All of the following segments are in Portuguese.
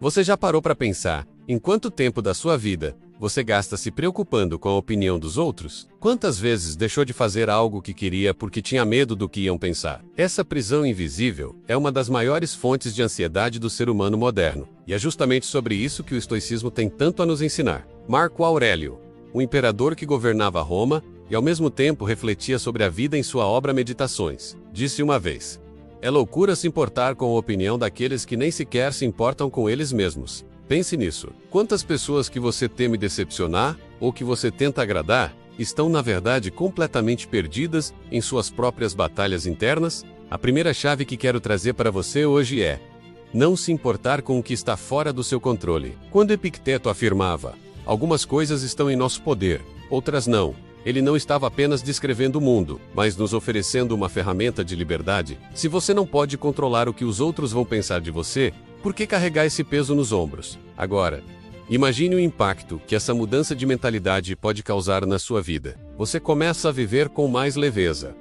Você já parou para pensar em quanto tempo da sua vida você gasta se preocupando com a opinião dos outros? Quantas vezes deixou de fazer algo que queria porque tinha medo do que iam pensar? Essa prisão invisível é uma das maiores fontes de ansiedade do ser humano moderno, e é justamente sobre isso que o estoicismo tem tanto a nos ensinar. Marco Aurélio, o imperador que governava Roma e ao mesmo tempo refletia sobre a vida em sua obra Meditações, disse uma vez: "É loucura se importar com a opinião daqueles que nem sequer se importam com eles mesmos." Pense nisso. Quantas pessoas que você teme decepcionar, ou que você tenta agradar, estão na verdade completamente perdidas em suas próprias batalhas internas? A primeira chave que quero trazer para você hoje é: não se importar com o que está fora do seu controle. Quando Epicteto afirmava: "Algumas coisas estão em nosso poder, outras não", ele não estava apenas descrevendo o mundo, mas nos oferecendo uma ferramenta de liberdade. Se você não pode controlar o que os outros vão pensar de você, por que carregar esse peso nos ombros? Agora, imagine o impacto que essa mudança de mentalidade pode causar na sua vida. Você começa a viver com mais leveza.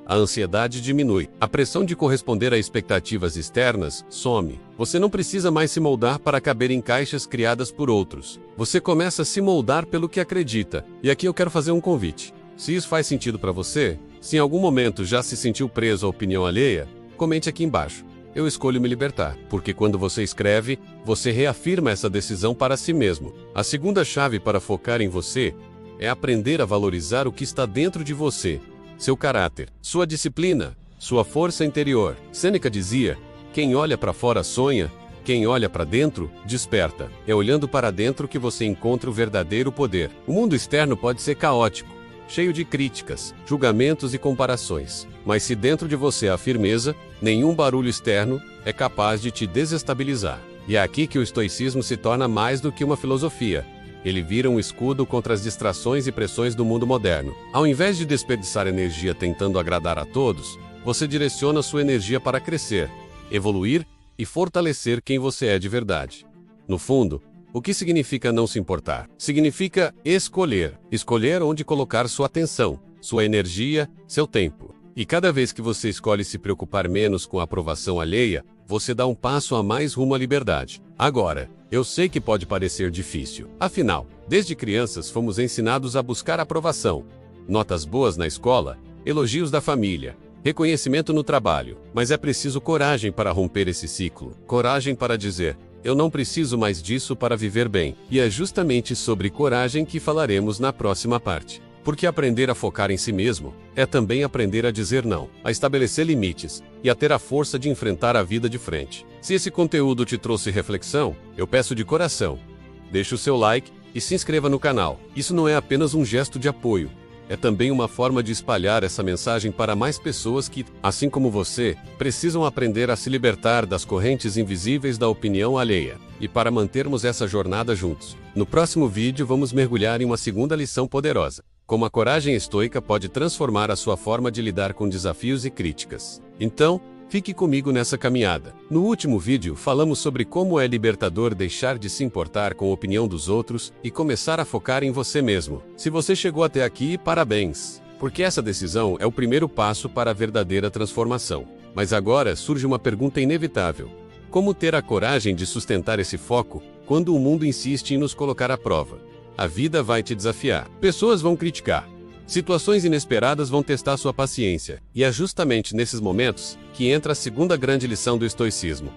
A ansiedade diminui. A pressão de corresponder a expectativas externas some. Você não precisa mais se moldar para caber em caixas criadas por outros. Você começa a se moldar pelo que acredita. E aqui eu quero fazer um convite. Se isso faz sentido para você, se em algum momento já se sentiu preso à opinião alheia, comente aqui embaixo. Eu escolho me libertar, porque quando você escreve, você reafirma essa decisão para si mesmo. A segunda chave para focar em você é aprender a valorizar o que está dentro de você. Seu caráter, sua disciplina, sua força interior. Sêneca dizia: "Quem olha para fora sonha, quem olha para dentro, desperta." É olhando para dentro que você encontra o verdadeiro poder. O mundo externo pode ser caótico, cheio de críticas, julgamentos e comparações. Mas se dentro de você há firmeza, nenhum barulho externo é capaz de te desestabilizar. E é aqui que o estoicismo se torna mais do que uma filosofia. Ele vira um escudo contra as distrações e pressões do mundo moderno. Ao invés de desperdiçar energia tentando agradar a todos, você direciona sua energia para crescer, evoluir e fortalecer quem você é de verdade. No fundo, o que significa não se importar? Significa escolher. Escolher onde colocar sua atenção, sua energia, seu tempo. E cada vez que você escolhe se preocupar menos com a aprovação alheia, você dá um passo a mais rumo à liberdade. Agora, eu sei que pode parecer difícil. Afinal, desde crianças fomos ensinados a buscar aprovação. Notas boas na escola, elogios da família, reconhecimento no trabalho. Mas é preciso coragem para romper esse ciclo. Coragem para dizer: "Eu não preciso mais disso para viver bem." E é justamente sobre coragem que falaremos na próxima parte. Porque aprender a focar em si mesmo é também aprender a dizer não, a estabelecer limites e a ter a força de enfrentar a vida de frente. Se esse conteúdo te trouxe reflexão, eu peço de coração: deixe o seu like e se inscreva no canal. Isso não é apenas um gesto de apoio, é também uma forma de espalhar essa mensagem para mais pessoas que, assim como você, precisam aprender a se libertar das correntes invisíveis da opinião alheia. E para mantermos essa jornada juntos, no próximo vídeo vamos mergulhar em uma segunda lição poderosa: como a coragem estoica pode transformar a sua forma de lidar com desafios e críticas. Então, fique comigo nessa caminhada. No último vídeo, falamos sobre como é libertador deixar de se importar com a opinião dos outros e começar a focar em você mesmo. Se você chegou até aqui, parabéns! Porque essa decisão é o primeiro passo para a verdadeira transformação. Mas agora surge uma pergunta inevitável: como ter a coragem de sustentar esse foco quando o mundo insiste em nos colocar à prova? A vida vai te desafiar. Pessoas vão criticar. Situações inesperadas vão testar sua paciência. E é justamente nesses momentos que entra a segunda grande lição do estoicismo: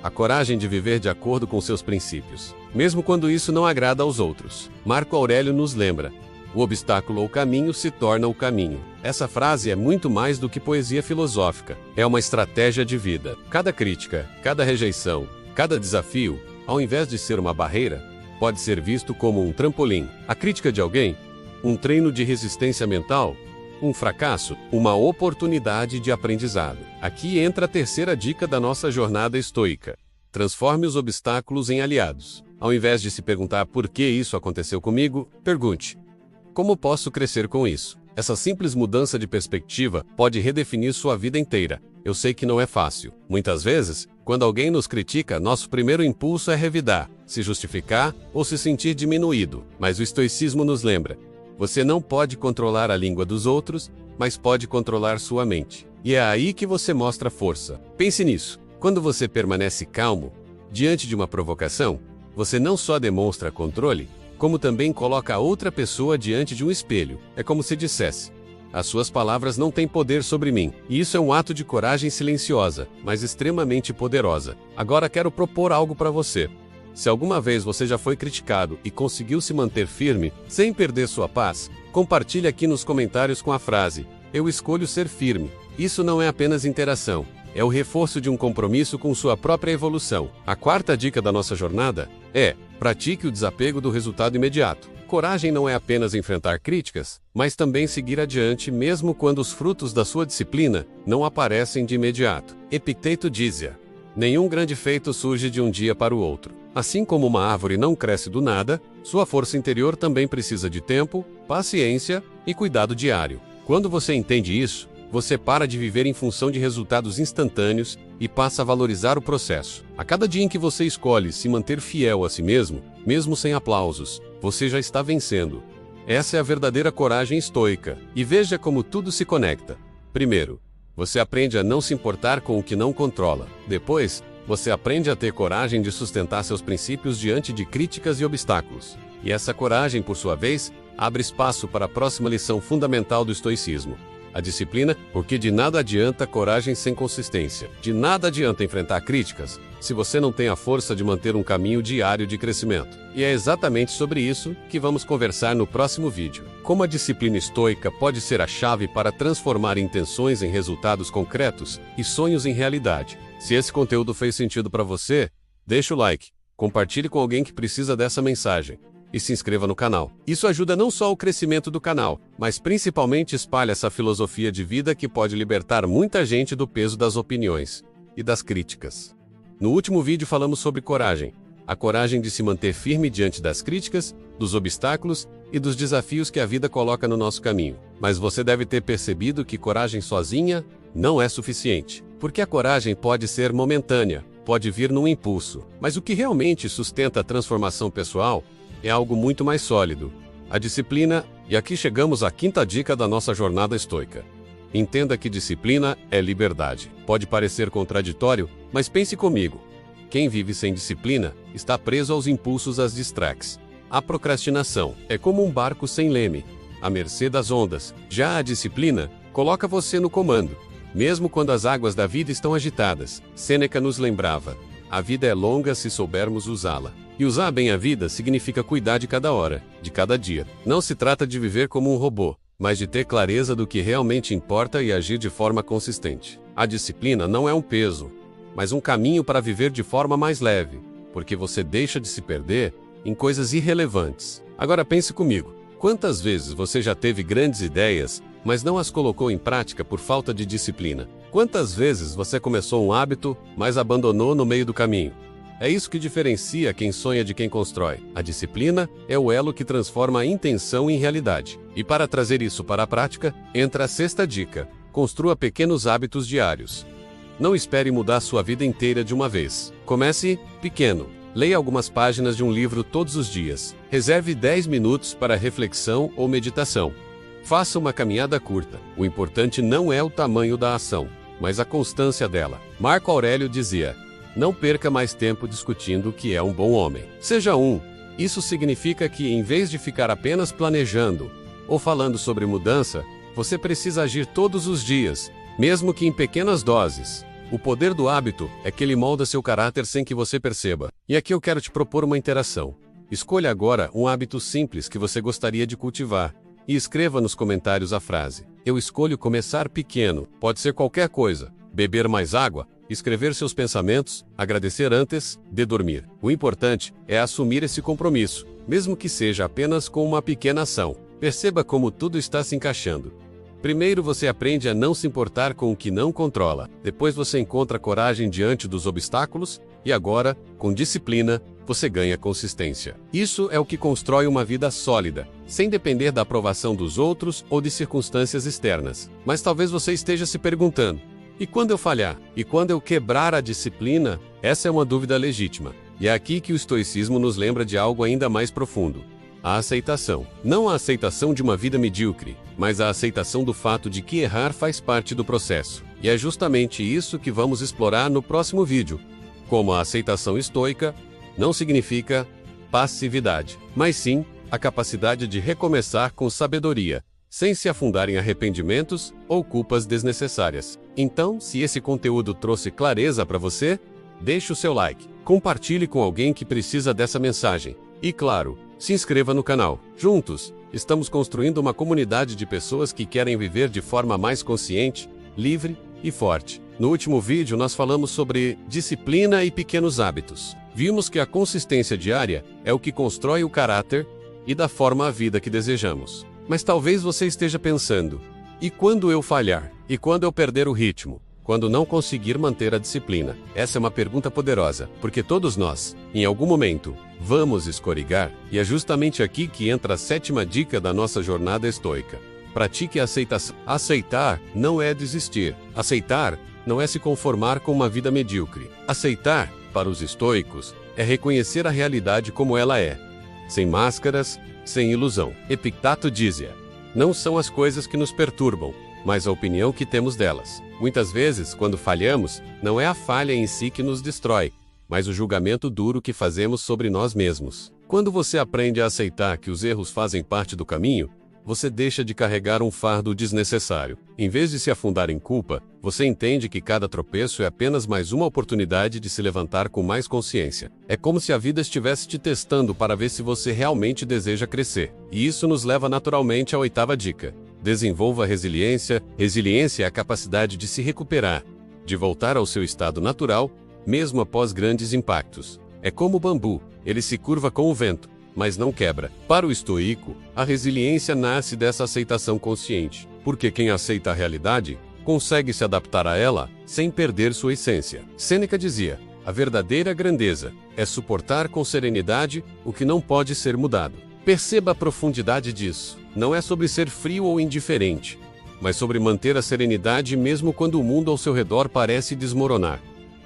a coragem de viver de acordo com seus princípios, mesmo quando isso não agrada aos outros. Marco Aurélio nos lembra: o obstáculo ou caminho se torna o caminho. Essa frase é muito mais do que poesia filosófica. É uma estratégia de vida. Cada crítica, cada rejeição, cada desafio, ao invés de ser uma barreira, pode ser visto como um trampolim. A crítica de alguém, um treino de resistência mental, um fracasso, uma oportunidade de aprendizado. Aqui entra a terceira dica da nossa jornada estoica: transforme os obstáculos em aliados. Ao invés de se perguntar por que isso aconteceu comigo, pergunte: como posso crescer com isso? Essa simples mudança de perspectiva pode redefinir sua vida inteira. Eu sei que não é fácil. Muitas vezes, quando alguém nos critica, nosso primeiro impulso é revidar, se justificar ou se sentir diminuído. Mas o estoicismo nos lembra: você não pode controlar a língua dos outros, mas pode controlar sua mente. E é aí que você mostra força. Pense nisso. Quando você permanece calmo, Diante de uma provocação, você não só demonstra controle, como também coloca a outra pessoa diante de um espelho. É como se dissesse: as suas palavras não têm poder sobre mim. E isso é um ato de coragem silenciosa, mas extremamente poderosa. Agora quero propor algo para você. Se alguma vez você já foi criticado e conseguiu se manter firme, sem perder sua paz, compartilhe aqui nos comentários com a frase: eu escolho ser firme. Isso não é apenas interação, é o reforço de um compromisso com sua própria evolução. A quarta dica da nossa jornada é: pratique o desapego do resultado imediato. Coragem não é apenas enfrentar críticas, mas também seguir adiante mesmo quando os frutos da sua disciplina não aparecem de imediato. Epicteto dizia: nenhum grande feito surge de um dia para o outro. Assim como uma árvore não cresce do nada, sua força interior também precisa de tempo, paciência e cuidado diário. Quando você entende isso, você para de viver em função de resultados instantâneos e passa a valorizar o processo. A cada dia em que você escolhe se manter fiel a si mesmo, mesmo sem aplausos, você já está vencendo. Essa é a verdadeira coragem estoica. E veja como tudo se conecta. Primeiro, você aprende a não se importar com o que não controla. Depois, você aprende a ter coragem de sustentar seus princípios diante de críticas e obstáculos. E essa coragem, por sua vez, abre espaço para a próxima lição fundamental do estoicismo: a disciplina, porque de nada adianta coragem sem consistência. De nada adianta enfrentar críticas se você não tem a força de manter um caminho diário de crescimento. E é exatamente sobre isso que vamos conversar no próximo vídeo. Como a disciplina estoica pode ser a chave para transformar intenções em resultados concretos e sonhos em realidade. Se esse conteúdo fez sentido para você, deixa o like, compartilhe com alguém que precisa dessa mensagem e se inscreva no canal. Isso ajuda não só o crescimento do canal, mas principalmente espalha essa filosofia de vida que pode libertar muita gente do peso das opiniões e das críticas. No último vídeo falamos sobre coragem, a coragem de se manter firme diante das críticas, dos obstáculos e dos desafios que a vida coloca no nosso caminho. Mas você deve ter percebido que coragem sozinha não é suficiente, porque a coragem pode ser momentânea, pode vir num impulso, mas o que realmente sustenta a transformação pessoal é algo muito mais sólido: a disciplina. E aqui chegamos à quinta dica da nossa jornada estoica. Entenda que disciplina é liberdade. Pode parecer contraditório, mas pense comigo. Quem vive sem disciplina está preso aos impulsos, às distrações. A procrastinação é como um barco sem leme, à mercê das ondas. Já a disciplina coloca você no comando, mesmo quando as águas da vida estão agitadas. Sêneca nos lembrava: a vida é longa se soubermos usá-la. E usar bem a vida significa cuidar de cada hora, de cada dia. Não se trata de viver como um robô, mas de ter clareza do que realmente importa e agir de forma consistente. A disciplina não é um peso, mas um caminho para viver de forma mais leve, porque você deixa de se perder em coisas irrelevantes. Agora pense comigo: quantas vezes você já teve grandes ideias, mas não as colocou em prática por falta de disciplina? Quantas vezes você começou um hábito, mas abandonou no meio do caminho? É isso que diferencia quem sonha de quem constrói. A disciplina é o elo que transforma a intenção em realidade. E para trazer isso para a prática, entra a sexta dica: construa pequenos hábitos diários. Não espere mudar sua vida inteira de uma vez. Comece pequeno. Leia algumas páginas de um livro todos os dias. Reserve 10 minutos para reflexão ou meditação. Faça uma caminhada curta. O importante não é o tamanho da ação, mas a constância dela. Marco Aurélio dizia: não perca mais tempo discutindo o que é um bom homem. Seja um. Isso significa que, em vez de ficar apenas planejando ou falando sobre mudança, você precisa agir todos os dias, mesmo que em pequenas doses. O poder do hábito é que ele molda seu caráter sem que você perceba. E aqui eu quero te propor uma interação. Escolha agora um hábito simples que você gostaria de cultivar e escreva nos comentários a frase: eu escolho começar pequeno. Pode ser qualquer coisa: beber mais água, escrever seus pensamentos, agradecer antes de dormir. O importante é assumir esse compromisso, mesmo que seja apenas com uma pequena ação. Perceba como tudo está se encaixando. Primeiro você aprende a não se importar com o que não controla. Depois você encontra coragem diante dos obstáculos. E agora, com disciplina, você ganha consistência. Isso é o que constrói uma vida sólida, sem depender da aprovação dos outros ou de circunstâncias externas. Mas talvez você esteja se perguntando: e quando eu falhar? E quando eu quebrar a disciplina? Essa é uma dúvida legítima. E é aqui que o estoicismo nos lembra de algo ainda mais profundo: a aceitação. Não a aceitação de uma vida medíocre, mas a aceitação do fato de que errar faz parte do processo. E é justamente isso que vamos explorar no próximo vídeo. como a aceitação estoica, não significa passividade, mas sim a capacidade de recomeçar com sabedoria, sem se afundar em arrependimentos ou culpas desnecessárias. Então, se esse conteúdo trouxe clareza para você, deixe o seu like, compartilhe com alguém que precisa dessa mensagem e, claro, se inscreva no canal. Juntos, estamos construindo uma comunidade de pessoas que querem viver de forma mais consciente, livre e forte. No último vídeo, nós falamos sobre disciplina e pequenos hábitos. Vimos que a consistência diária é o que constrói o caráter e dá forma à vida que desejamos. Mas talvez você esteja pensando: e quando eu falhar? E quando eu perder o ritmo? Quando não conseguir manter a disciplina? Essa é uma pergunta poderosa, porque todos nós, em algum momento, vamos escorregar, e é justamente aqui que entra a 7ª dica da nossa jornada estoica. Pratique a aceitação. Aceitar não é desistir. Aceitar não é se conformar com uma vida medíocre. Aceitar, para os estoicos, é reconhecer a realidade como ela é, sem máscaras, sem ilusão. Epicteto dizia: não são as coisas que nos perturbam, mas a opinião que temos delas. Muitas vezes, quando falhamos, não é a falha em si que nos destrói, mas o julgamento duro que fazemos sobre nós mesmos. Quando você aprende a aceitar que os erros fazem parte do caminho, você deixa de carregar um fardo desnecessário. Em vez de se afundar em culpa, você entende que cada tropeço é apenas mais uma oportunidade de se levantar com mais consciência. É como se a vida estivesse te testando para ver se você realmente deseja crescer. E isso nos leva naturalmente à 8ª dica. Desenvolva resiliência. Resiliência é a capacidade de se recuperar, de voltar ao seu estado natural, mesmo após grandes impactos. É como o bambu, ele se curva com o vento, mas não quebra. Para o estoico, a resiliência nasce dessa aceitação consciente, porque quem aceita a realidade consegue se adaptar a ela sem perder sua essência. Sêneca dizia: a verdadeira grandeza é suportar com serenidade o que não pode ser mudado. Perceba a profundidade disso. Não é sobre ser frio ou indiferente, mas sobre manter a serenidade mesmo quando o mundo ao seu redor parece desmoronar.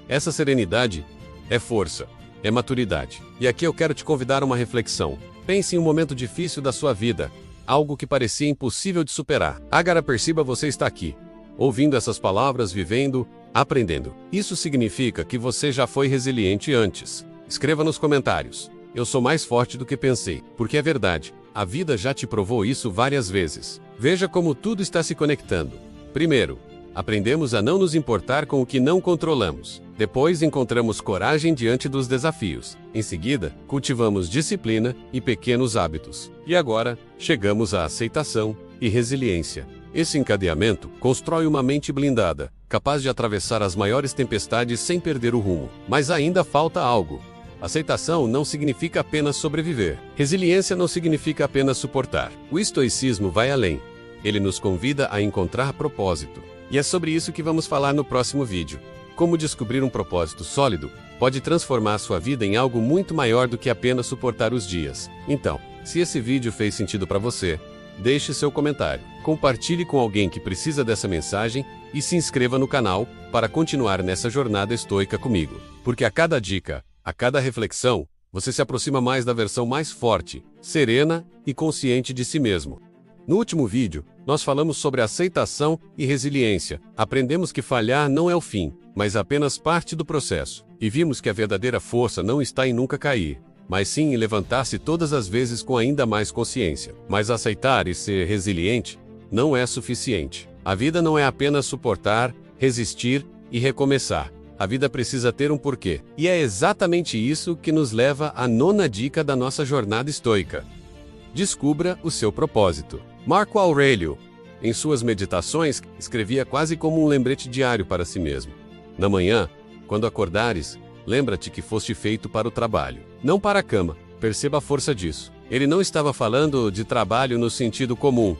Essa serenidade é força, é maturidade. E aqui eu quero te convidar a uma reflexão. Pense em um momento difícil da sua vida, algo que parecia impossível de superar. Agora perceba, você está aqui, ouvindo essas palavras, vivendo, aprendendo. Isso significa que você já foi resiliente antes. Escreva nos comentários: eu sou mais forte do que pensei, porque é verdade. A vida já te provou isso várias vezes. Veja como tudo está se conectando. Primeiro, aprendemos a não nos importar com o que não controlamos. Depois, encontramos coragem diante dos desafios. Em seguida, cultivamos disciplina e pequenos hábitos. E agora, chegamos à aceitação e resiliência. Esse encadeamento constrói uma mente blindada, capaz de atravessar as maiores tempestades sem perder o rumo. Mas ainda falta algo. Aceitação não significa apenas sobreviver. Resiliência não significa apenas suportar. O estoicismo vai além. Ele nos convida a encontrar propósito. E é sobre isso que vamos falar no próximo vídeo. Como descobrir um propósito sólido pode transformar sua vida em algo muito maior do que apenas suportar os dias. Então, se esse vídeo fez sentido para você, deixe seu comentário, compartilhe com alguém que precisa dessa mensagem e se inscreva no canal para continuar nessa jornada estoica comigo. Porque a cada dica, a cada reflexão, você se aproxima mais da versão mais forte, serena e consciente de si mesmo. No último vídeo, nós falamos sobre aceitação e resiliência. Aprendemos que falhar não é o fim, mas apenas parte do processo. E vimos que a verdadeira força não está em nunca cair, mas sim em levantar-se todas as vezes com ainda mais consciência. Mas aceitar e ser resiliente não é suficiente. A vida não é apenas suportar, resistir e recomeçar. A vida precisa ter um porquê. E é exatamente isso que nos leva à 9ª dica da nossa jornada estoica. Descubra o seu propósito. Marco Aurélio, em suas meditações, escrevia quase como um lembrete diário para si mesmo. Na manhã, quando acordares, lembra-te que foste feito para o trabalho, não para a cama. Perceba a força disso. Ele não estava falando de trabalho no sentido comum,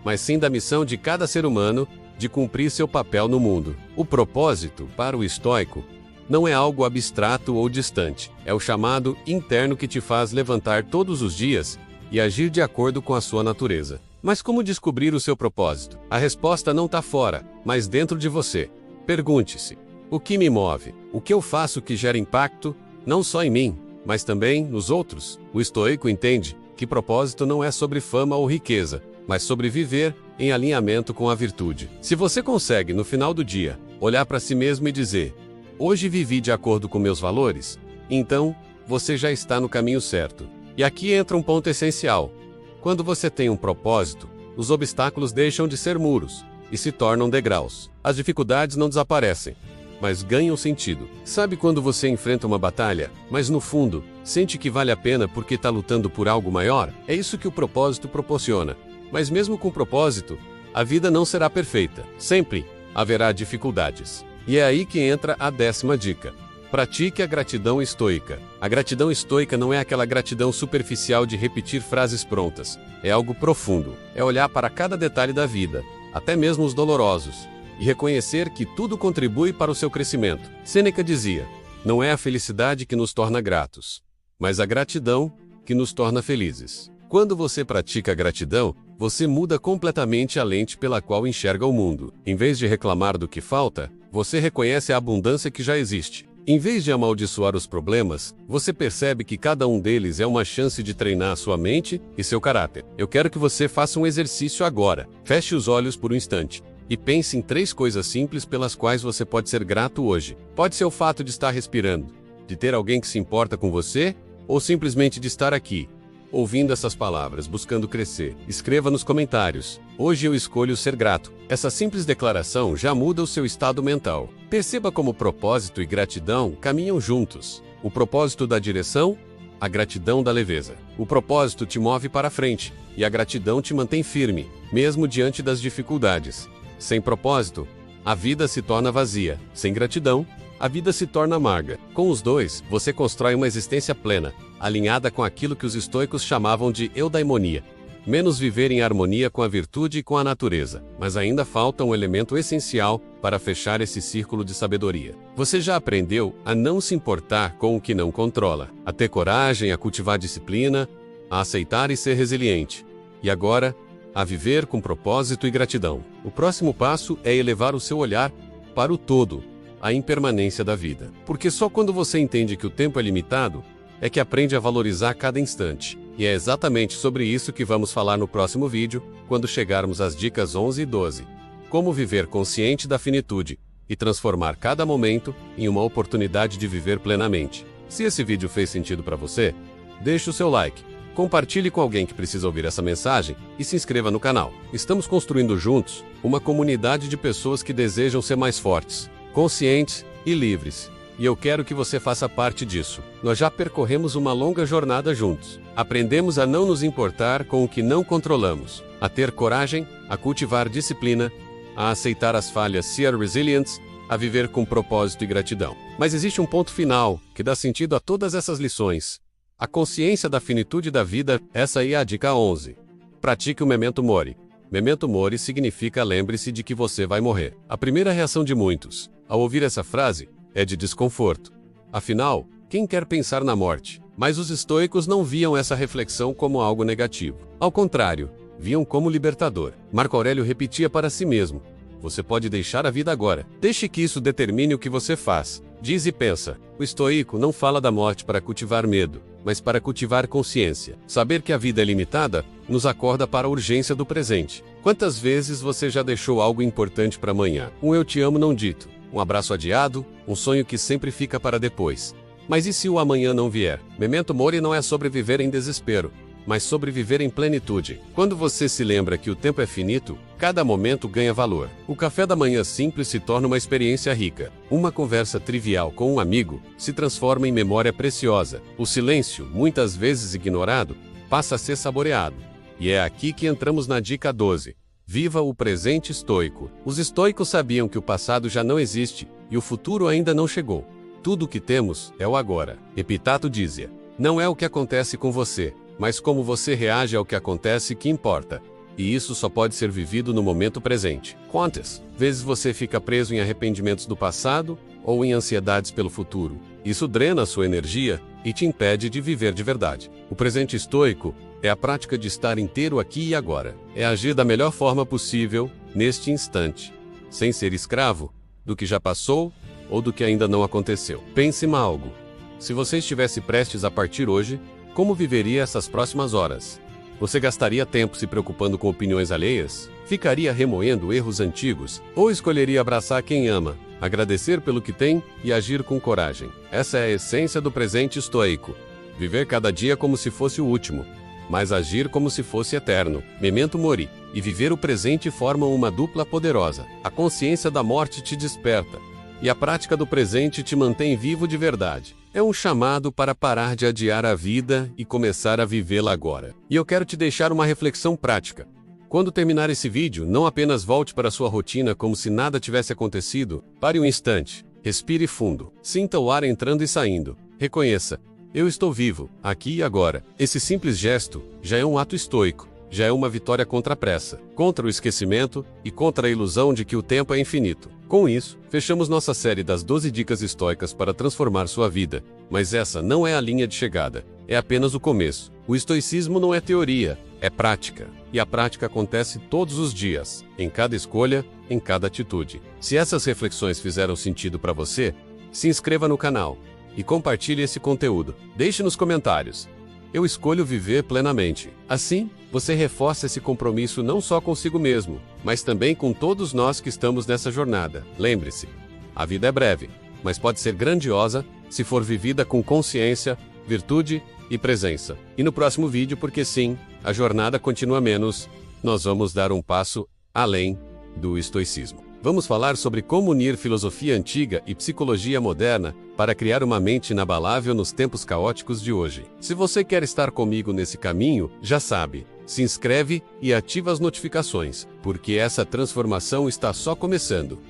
mas sim da missão de cada ser humano de cumprir seu papel no mundo. O propósito, para o estoico, não é algo abstrato ou distante. É o chamado interno que te faz levantar todos os dias e agir de acordo com a sua natureza. Mas como descobrir o seu propósito? A resposta não está fora, mas dentro de você. Pergunte-se: o que me move? O que eu faço que gera impacto, não só em mim, mas também nos outros? O estoico entende que propósito não é sobre fama ou riqueza, mas sobre viver em alinhamento com a virtude. Se você consegue, no final do dia, olhar para si mesmo e dizer: Hoje vivi de acordo com meus valores? Então, você já está no caminho certo. E aqui entra um ponto essencial. Quando você tem um propósito, os obstáculos deixam de ser muros e se tornam degraus. As dificuldades não desaparecem, mas ganham sentido. Sabe quando você enfrenta uma batalha, mas no fundo, sente que vale a pena porque está lutando por algo maior? É isso que o propósito proporciona. Mas mesmo com propósito, a vida não será perfeita. Sempre haverá dificuldades. E é aí que entra a 10ª dica. Pratique a gratidão estoica. A gratidão estoica não é aquela gratidão superficial de repetir frases prontas. É algo profundo. É olhar para cada detalhe da vida, até mesmo os dolorosos, e reconhecer que tudo contribui para o seu crescimento. Sêneca dizia: não é a felicidade que nos torna gratos, mas a gratidão que nos torna felizes. Quando você pratica a gratidão, você muda completamente a lente pela qual enxerga o mundo. Em vez de reclamar do que falta, você reconhece a abundância que já existe. Em vez de amaldiçoar os problemas, você percebe que cada um deles é uma chance de treinar sua mente e seu caráter. Eu quero que você faça um exercício agora. Feche os olhos por um instante e pense em 3 coisas simples pelas quais você pode ser grato hoje. Pode ser o fato de estar respirando, de ter alguém que se importa com você, ou simplesmente de estar aqui, ouvindo essas palavras, buscando crescer. Escreva nos comentários: hoje eu escolho ser grato. Essa simples declaração já muda o seu estado mental. Perceba como propósito e gratidão caminham juntos. O propósito dá direção, a gratidão dá leveza. O propósito te move para frente, e a gratidão te mantém firme, mesmo diante das dificuldades. Sem propósito, a vida se torna vazia. Sem gratidão, a vida se torna amarga. Com os dois, você constrói uma existência plena, alinhada com aquilo que os estoicos chamavam de eudaimonia. Menos viver em harmonia com a virtude e com a natureza. Mas ainda falta um elemento essencial para fechar esse círculo de sabedoria. Você já aprendeu a não se importar com o que não controla, a ter coragem, a cultivar disciplina, a aceitar e ser resiliente. E agora, a viver com propósito e gratidão. O próximo passo é elevar o seu olhar para o todo, a impermanência da vida. Porque só quando você entende que o tempo é limitado, é que aprende a valorizar cada instante. E é exatamente sobre isso que vamos falar no próximo vídeo, quando chegarmos às dicas 11 e 12. Como viver consciente da finitude e transformar cada momento em uma oportunidade de viver plenamente. Se esse vídeo fez sentido para você, deixe o seu like, compartilhe com alguém que precisa ouvir essa mensagem e se inscreva no canal. Estamos construindo juntos uma comunidade de pessoas que desejam ser mais fortes, conscientes e livres. E eu quero que você faça parte disso. Nós já percorremos uma longa jornada juntos. Aprendemos a não nos importar com o que não controlamos, a ter coragem, a cultivar disciplina, a aceitar as falhas, ser resilientes, a viver com propósito e gratidão. Mas existe um ponto final que dá sentido a todas essas lições. A consciência da finitude da vida. Essa aí é a dica 11. Pratique o Memento Mori. Memento Mori significa lembre-se de que você vai morrer. A primeira reação de muitos, ao ouvir essa frase, é de desconforto. Afinal, quem quer pensar na morte? Mas os estoicos não viam essa reflexão como algo negativo. Ao contrário, viam como libertador. Marco Aurélio repetia para si mesmo: você pode deixar a vida agora. Deixe que isso determine o que você faz. Diz e pensa. O estoico não fala da morte para cultivar medo, mas para cultivar consciência. Saber que a vida é limitada nos acorda para a urgência do presente. Quantas vezes você já deixou algo importante para amanhã? Um eu te amo não dito, um abraço adiado, um sonho que sempre fica para depois. Mas e se o amanhã não vier? Memento Mori não é sobre viver em desespero, mas sobre viver em plenitude. Quando você se lembra que o tempo é finito, cada momento ganha valor. O café da manhã simples se torna uma experiência rica. Uma conversa trivial com um amigo se transforma em memória preciosa. O silêncio, muitas vezes ignorado, passa a ser saboreado. E é aqui que entramos na dica 12. Viva o presente estoico. Os estoicos sabiam que o passado já não existe e o futuro ainda não chegou. Tudo o que temos é o agora. Epitato dizia: não é o que acontece com você, mas como você reage ao que acontece que importa. E isso só pode ser vivido no momento presente. Quantas vezes você fica preso em arrependimentos do passado ou em ansiedades pelo futuro? Isso drena a sua energia e te impede de viver de verdade. O presente estoico é a prática de estar inteiro aqui e agora. É agir da melhor forma possível, neste instante, sem ser escravo do que já passou ou do que ainda não aconteceu. Pense em algo. Se você estivesse prestes a partir hoje, como viveria essas próximas horas? Você gastaria tempo se preocupando com opiniões alheias? Ficaria remoendo erros antigos? Ou escolheria abraçar quem ama, agradecer pelo que tem e agir com coragem. Essa é a essência do presente estoico. Viver cada dia como se fosse o último, mas agir como se fosse eterno. Memento mori. E viver o presente formam uma dupla poderosa. A consciência da morte te desperta, e a prática do presente te mantém vivo de verdade. É um chamado para parar de adiar a vida e começar a vivê-la agora. E eu quero te deixar uma reflexão prática. Quando terminar esse vídeo, não apenas volte para sua rotina como se nada tivesse acontecido. Pare um instante, respire fundo, sinta o ar entrando e saindo. Reconheça: eu estou vivo, aqui e agora. Esse simples gesto já é um ato estoico. Já é uma vitória contra a pressa, contra o esquecimento e contra a ilusão de que o tempo é infinito. Com isso, fechamos nossa série das 12 dicas estoicas para transformar sua vida. Mas essa não é a linha de chegada, é apenas o começo. O estoicismo não é teoria, é prática. E a prática acontece todos os dias, em cada escolha, em cada atitude. Se essas reflexões fizeram sentido para você, se inscreva no canal e compartilhe esse conteúdo. Deixe nos comentários: eu escolho viver plenamente. Assim, você reforça esse compromisso não só consigo mesmo, mas também com todos nós que estamos nessa jornada. Lembre-se, a vida é breve, mas pode ser grandiosa se for vivida com consciência, virtude e presença. E no próximo vídeo, porque sim, a jornada continua menos, nós vamos dar um passo além do estoicismo. Vamos falar sobre como unir filosofia antiga e psicologia moderna para criar uma mente inabalável nos tempos caóticos de hoje. Se você quer estar comigo nesse caminho, já sabe, se inscreve e ativa as notificações, porque essa transformação está só começando.